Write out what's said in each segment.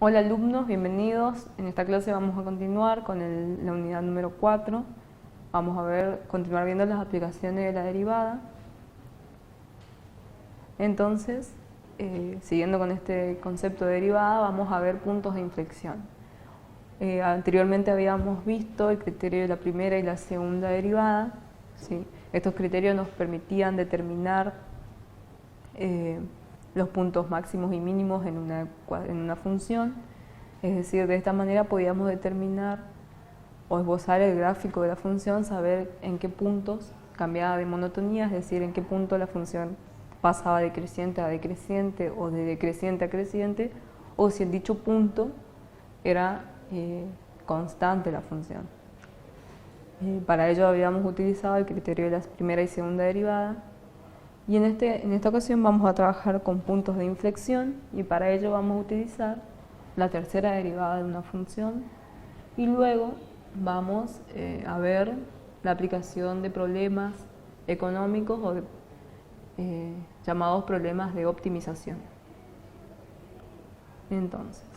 Hola alumnos, bienvenidos. En esta clase vamos a continuar con la unidad número 4. Vamos a continuar viendo las aplicaciones de la derivada. Entonces, siguiendo con este concepto de derivada, vamos a ver puntos de inflexión. Anteriormente habíamos visto el criterio de la primera y la segunda derivada, ¿sí? Estos criterios nos permitían determinar los puntos máximos y mínimos en una función, es decir, de esta manera podíamos determinar o esbozar el gráfico de la función, saber en qué puntos cambiaba de monotonía, es decir, en qué punto la función pasaba de creciente a decreciente o de decreciente a creciente, o si en dicho punto era constante la función. Para ello habíamos utilizado el criterio de la primera y segunda derivada. Y en esta ocasión vamos a trabajar con puntos de inflexión y para ello vamos a utilizar la tercera derivada de una función y luego vamos a ver la aplicación de problemas económicos o llamados problemas de optimización. Entonces,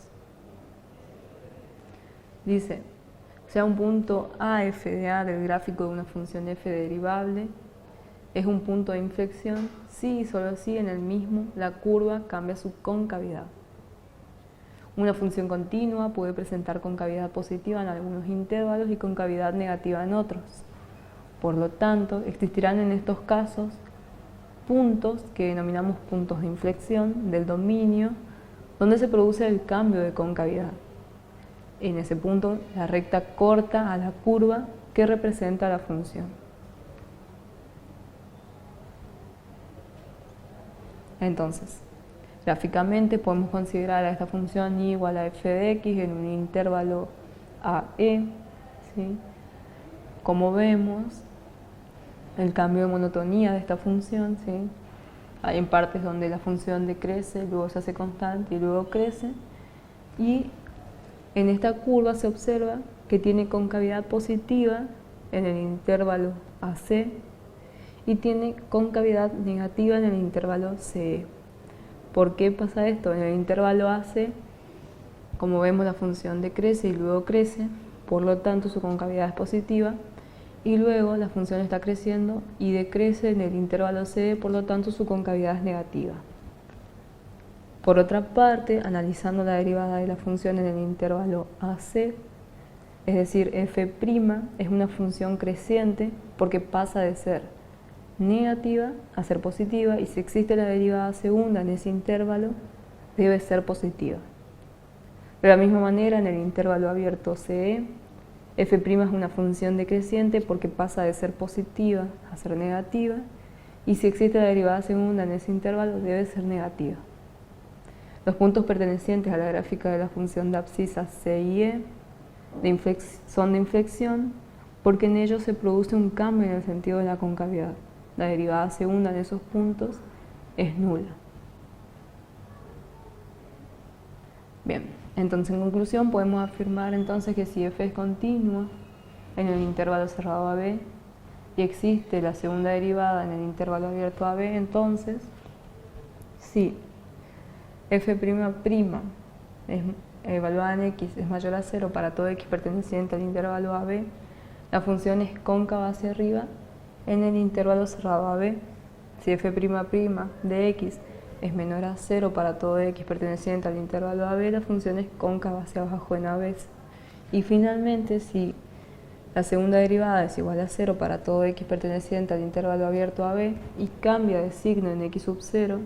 dice, sea un punto a f de a del gráfico de una función f derivable, es un punto de inflexión si y solo si en el mismo la curva cambia su concavidad. Una función continua puede presentar concavidad positiva en algunos intervalos y concavidad negativa en otros. Por lo tanto, existirán en estos casos puntos que denominamos puntos de inflexión del dominio, donde se produce el cambio de concavidad. En ese punto, la recta corta a la curva que representa la función. Entonces, gráficamente podemos considerar a esta función y igual a f de x en un intervalo AE, ¿sí? Como vemos, el cambio de monotonía de esta función, ¿sí? Hay en partes donde la función decrece, luego se hace constante y luego crece. Y en esta curva se observa que tiene concavidad positiva en el intervalo AC y tiene concavidad negativa en el intervalo CE. ¿Por qué pasa esto? En el intervalo AC, como vemos, la función decrece y luego crece, por lo tanto su concavidad es positiva, y luego la función está creciendo y decrece en el intervalo CE, por lo tanto su concavidad es negativa. Por otra parte, analizando la derivada de la función en el intervalo AC, es decir, f' es una función creciente porque pasa de ser negativa a ser positiva, y si existe la derivada segunda en ese intervalo, debe ser positiva. De la misma manera, en el intervalo abierto CE, f' es una función decreciente porque pasa de ser positiva a ser negativa, y si existe la derivada segunda en ese intervalo, debe ser negativa. Los puntos pertenecientes a la gráfica de la función de abscisa C y E son de inflexión porque en ellos se produce un cambio en el sentido de la concavidad. La derivada segunda en esos puntos es nula. Bien, entonces en conclusión podemos afirmar entonces que si f es continua en el intervalo cerrado AB y existe la segunda derivada en el intervalo abierto AB, entonces si f' evaluada en x es mayor a 0 para todo x perteneciente al intervalo AB, la función es cóncava hacia arriba en el intervalo cerrado AB. Si f' de x es menor a 0 para todo x perteneciente al intervalo AB, la función es cóncava hacia abajo en AB. Y finalmente, si la segunda derivada es igual a 0 para todo x perteneciente al intervalo abierto AB y cambia de signo en x sub 0,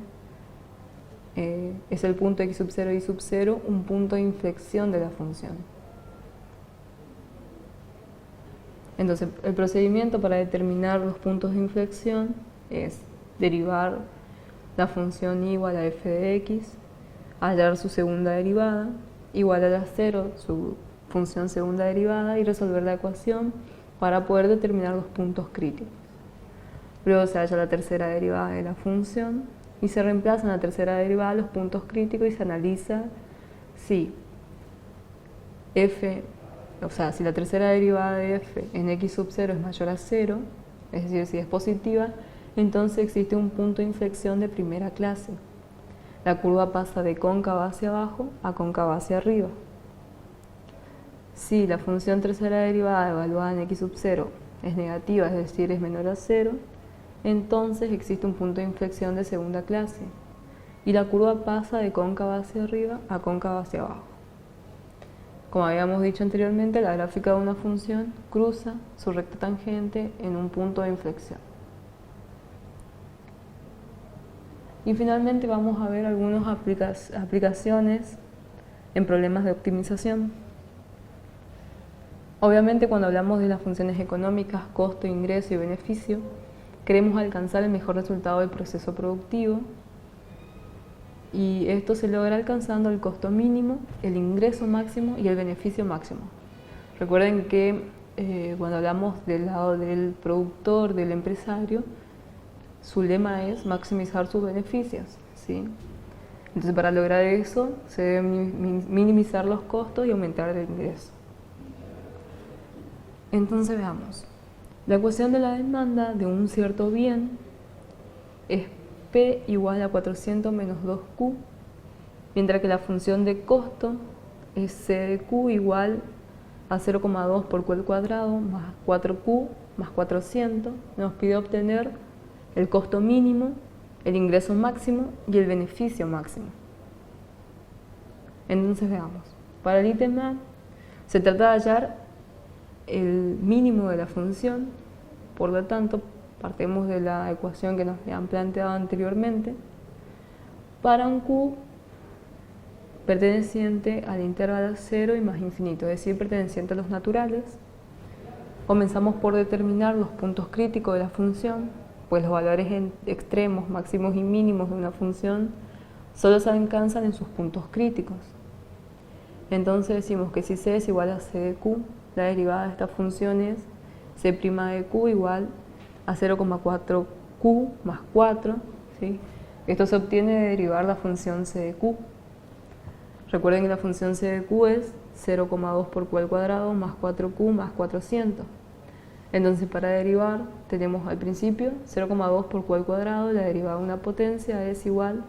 es el punto x sub 0 y sub 0 un punto de inflexión de la función. Entonces, el procedimiento para determinar los puntos de inflexión es derivar la función igual a f de x, hallar su segunda derivada, igualar a 0 su función segunda derivada y resolver la ecuación para poder determinar los puntos críticos. Luego se halla la tercera derivada de la función y se reemplaza en la tercera derivada los puntos críticos y se analiza si si la tercera derivada de f en x sub 0 es mayor a 0, es decir, si es positiva, entonces existe un punto de inflexión de primera clase. La curva pasa de cóncava hacia abajo a cóncava hacia arriba. Si la función tercera derivada evaluada en x sub 0 es negativa, es decir, es menor a 0, entonces existe un punto de inflexión de segunda clase y la curva pasa de cóncava hacia arriba a cóncava hacia abajo. Como habíamos dicho anteriormente, la gráfica de una función cruza su recta tangente en un punto de inflexión. Y finalmente vamos a ver algunas aplicaciones en problemas de optimización. Obviamente, cuando hablamos de las funciones económicas, costo, ingreso y beneficio, queremos alcanzar el mejor resultado del proceso productivo, y esto se logra alcanzando el costo mínimo, el ingreso máximo y el beneficio máximo. Recuerden que cuando hablamos del lado del productor, del empresario, su lema es maximizar sus beneficios, ¿sí? Entonces, para lograr eso, se deben minimizar los costos y aumentar el ingreso. Entonces, veamos. La ecuación de la demanda de un cierto bien es P igual a 400 menos 2Q, mientras que la función de costo es C de Q igual a 0,2 por Q al cuadrado más 4Q más 400. Nos pide obtener el costo mínimo, el ingreso máximo y el beneficio máximo. Entonces veamos. Para el ítem A se trata de hallar el mínimo de la función, por lo tanto partimos de la ecuación que nos habían planteado anteriormente para un Q perteneciente al intervalo 0 y más infinito, es decir, perteneciente a los naturales. Comenzamos por determinar los puntos críticos de la función, pues los valores extremos, máximos y mínimos de una función solo se alcanzan en sus puntos críticos. Entonces decimos que si C es igual a C de Q, la derivada de esta función es C' de Q igual a 0,4Q más 4, ¿sí? Esto se obtiene de derivar la función C de Q. Recuerden que la función C de Q es 0,2 por Q al cuadrado más 4Q más 400. Entonces, para derivar, tenemos al principio 0,2 por Q al cuadrado, la derivada de una potencia es igual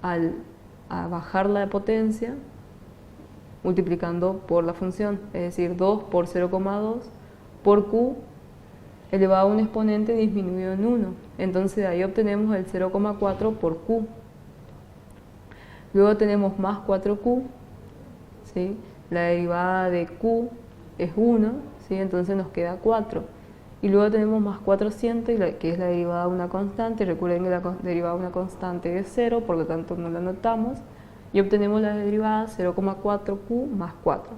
a bajar la potencia multiplicando por la función, es decir, 2 por 0,2 por Q elevado a un exponente disminuido en 1. Entonces, de ahí obtenemos el 0,4 por Q. Luego tenemos más 4Q, ¿sí? La derivada de Q es 1, ¿sí? Entonces nos queda 4. Y luego tenemos más 400, que es la derivada de una constante. Recuerden que la derivada de una constante es 0, por lo tanto no la anotamos. Y obtenemos la derivada 0,4Q más 4.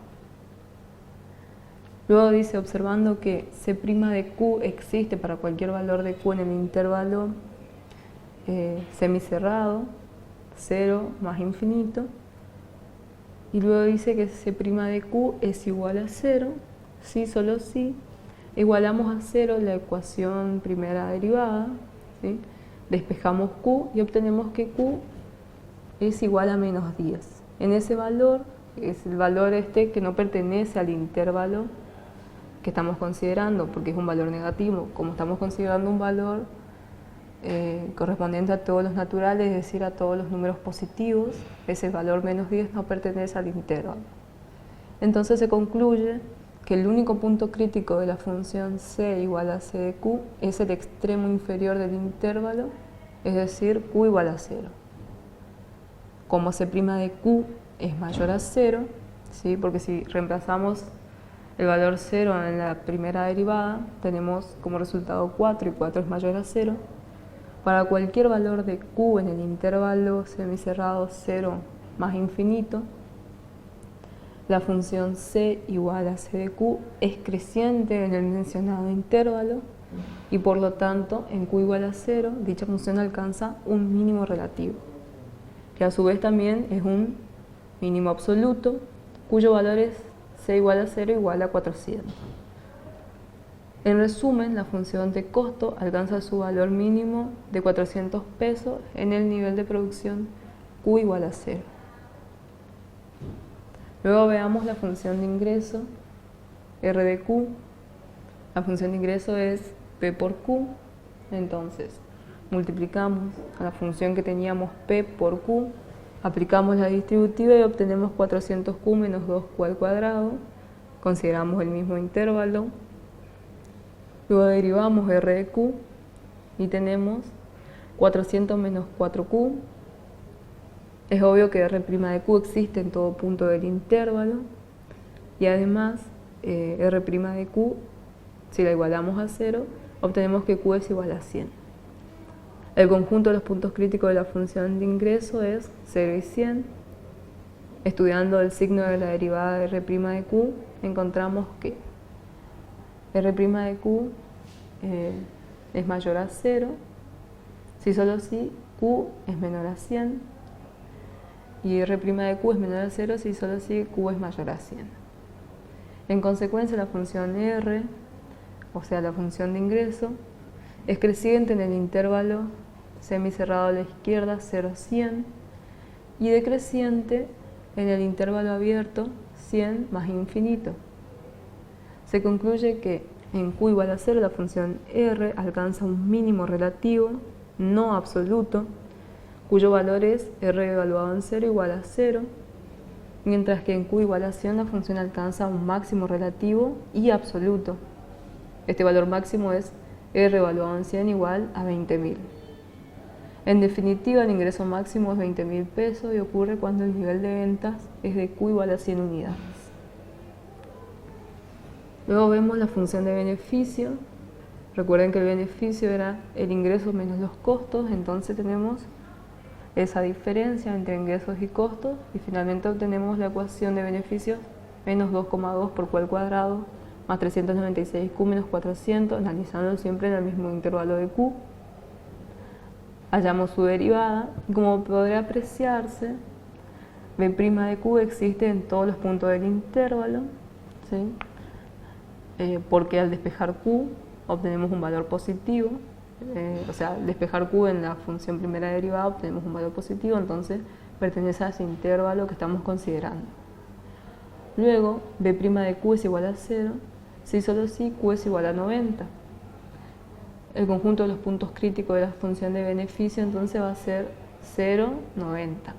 Luego dice, observando que C' de Q existe para cualquier valor de Q en el intervalo semicerrado, 0 más infinito, y luego dice que C' de Q es igual a 0, sí, solo sí, igualamos a 0 la ecuación primera derivada, ¿sí? Despejamos Q y obtenemos que Q es igual a menos 10. En ese valor, es el valor que no pertenece al intervalo que estamos considerando, porque es un valor negativo. Como estamos considerando un valor correspondiente a todos los naturales, es decir, a todos los números positivos, ese valor menos 10 no pertenece al intervalo. Entonces se concluye que el único punto crítico de la función C igual a C de Q es el extremo inferior del intervalo, es decir, Q igual a 0. Como C' de Q es mayor a 0, ¿sí? Porque si reemplazamos el valor 0 en la primera derivada, tenemos como resultado 4 y 4 es mayor a 0. Para cualquier valor de Q en el intervalo semicerrado 0 más infinito, la función C igual a C de Q es creciente en el mencionado intervalo y por lo tanto en Q igual a 0 dicha función alcanza un mínimo relativo, que a su vez también es un mínimo absoluto cuyo valor es C igual a 0 igual a 400. En resumen, la función de costo alcanza su valor mínimo de 400 pesos en el nivel de producción Q igual a 0. Luego veamos la función de ingreso, R de Q. La función de ingreso es P por Q. Entonces, multiplicamos a la función que teníamos p por q, aplicamos la distributiva y obtenemos 400q menos 2q al cuadrado, consideramos el mismo intervalo, luego derivamos r de q y tenemos 400 menos 4q. Es obvio que r' de q existe en todo punto del intervalo y además r' de q, si la igualamos a 0, obtenemos que q es igual a 100. El conjunto de los puntos críticos de la función de ingreso es 0 y 100. Estudiando el signo de la derivada de r' de q, encontramos que r' de q es mayor a 0, si solo si q es menor a 100, y r' de q es menor a 0 si solo si q es mayor a 100. En consecuencia, la función r, o sea la función de ingreso, es creciente en el intervalo semicerrado a la izquierda 0-100 y decreciente en el intervalo abierto 100 más infinito. Se concluye que en q igual a 0 la función r alcanza un mínimo relativo, no absoluto, cuyo valor es r evaluado en 0 igual a 0, mientras que en q igual a 100 la función alcanza un máximo relativo y absoluto. Este valor máximo es r evaluado en 100 igual a 20.000. En definitiva, el ingreso máximo es 20.000 pesos y ocurre cuando el nivel de ventas es de q igual a 100 unidades. Luego vemos la función de beneficio. Recuerden que el beneficio era el ingreso menos los costos, entonces tenemos esa diferencia entre ingresos y costos y finalmente obtenemos la ecuación de beneficios menos 2,2 por q al cuadrado más 396q menos 400, analizando siempre en el mismo intervalo de q. Hallamos su derivada y como podrá apreciarse, b' de q existe en todos los puntos del intervalo, ¿sí? Porque al despejar q obtenemos un valor positivo, o sea, al despejar q en la función primera derivada obtenemos un valor positivo, entonces pertenece a ese intervalo que estamos considerando. Luego, b' de q es igual a 0, si solo si q es igual a 90. El conjunto de los puntos críticos de la función de beneficio entonces va a ser 0, 90.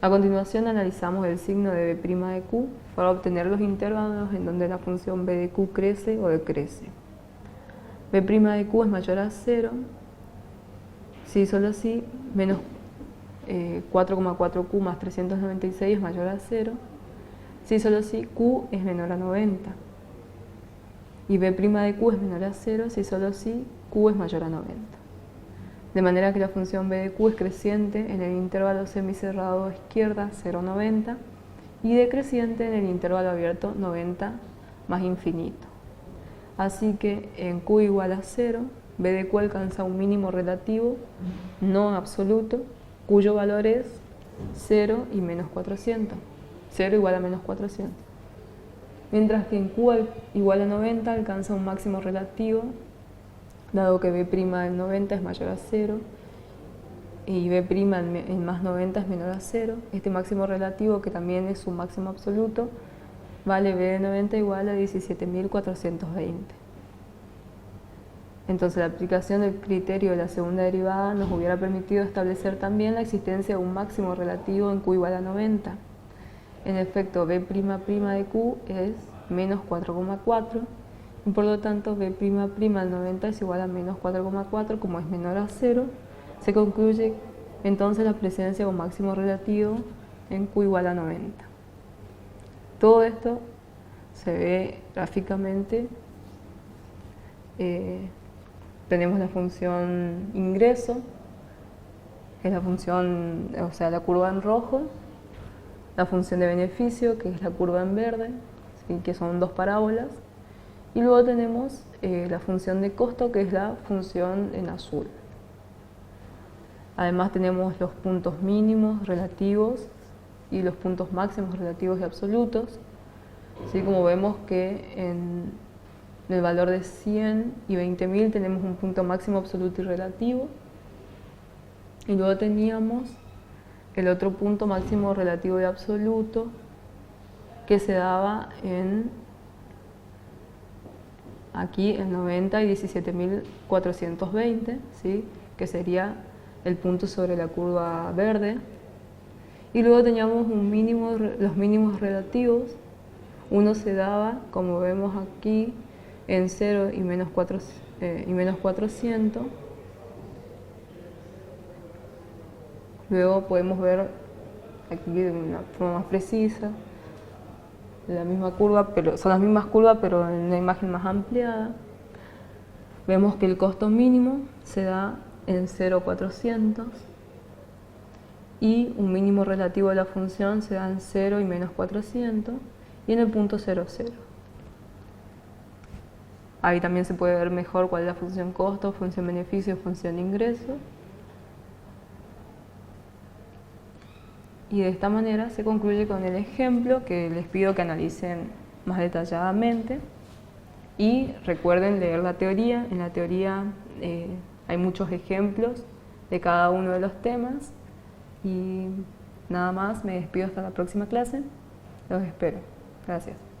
A continuación analizamos el signo de b' de q para obtener los intervalos en donde la función b de q crece o decrece. b' de q es mayor a 0, si solo si menos 4,4q más 396 es mayor a 0, si solo si q es menor a 90. Y b' de q es menor a 0 si solo si q es mayor a 90. De manera que la función b de q es creciente en el intervalo semicerrado a izquierda 0,90 y decreciente en el intervalo abierto 90 más infinito. Así que en q igual a 0, b de q alcanza un mínimo relativo, no absoluto, cuyo valor es 0 y menos 400. 0 igual a menos 400. Mientras que en q igual a 90 alcanza un máximo relativo, dado que b' del 90 es mayor a 0 y b' en más 90 es menor a 0. Este máximo relativo, que también es su máximo absoluto, vale b de 90 igual a 17.420. Entonces la aplicación del criterio de la segunda derivada nos hubiera permitido establecer también la existencia de un máximo relativo en q igual a 90. En efecto, b' de q es menos 4,4 y por lo tanto b' al 90 es igual a menos 4,4, como es menor a 0, se concluye entonces la presencia de un máximo relativo en q igual a 90. Todo esto se ve gráficamente. Tenemos la función ingreso, que es la función, o sea, la curva en rojo, la función de beneficio, que es la curva en verde, ¿sí? Que son dos parábolas, y luego tenemos la función de costo, que es la función en azul. Además tenemos los puntos mínimos relativos y los puntos máximos relativos y absolutos, ¿sí? Como vemos que en el valor de 100 y 20.000 tenemos un punto máximo absoluto y relativo, y luego teníamos el otro punto máximo relativo y absoluto que se daba en aquí en 90 y 17.420, ¿sí? que sería el punto sobre la curva verde. Y luego teníamos los mínimos relativos. Uno se daba, como vemos aquí, en 0 y menos 400. Luego podemos ver aquí de una forma más precisa la misma curva, pero son las mismas curvas, pero en una imagen más ampliada. Vemos que el costo mínimo se da en 0,400 y un mínimo relativo de la función se da en 0 y menos 400 y en el punto 0, 0. Ahí también se puede ver mejor cuál es la función costo, función beneficio, función ingreso. Y de esta manera se concluye con el ejemplo que les pido que analicen más detalladamente. Y recuerden leer la teoría. En la teoría hay muchos ejemplos de cada uno de los temas. Y nada más, me despido hasta la próxima clase. Los espero. Gracias.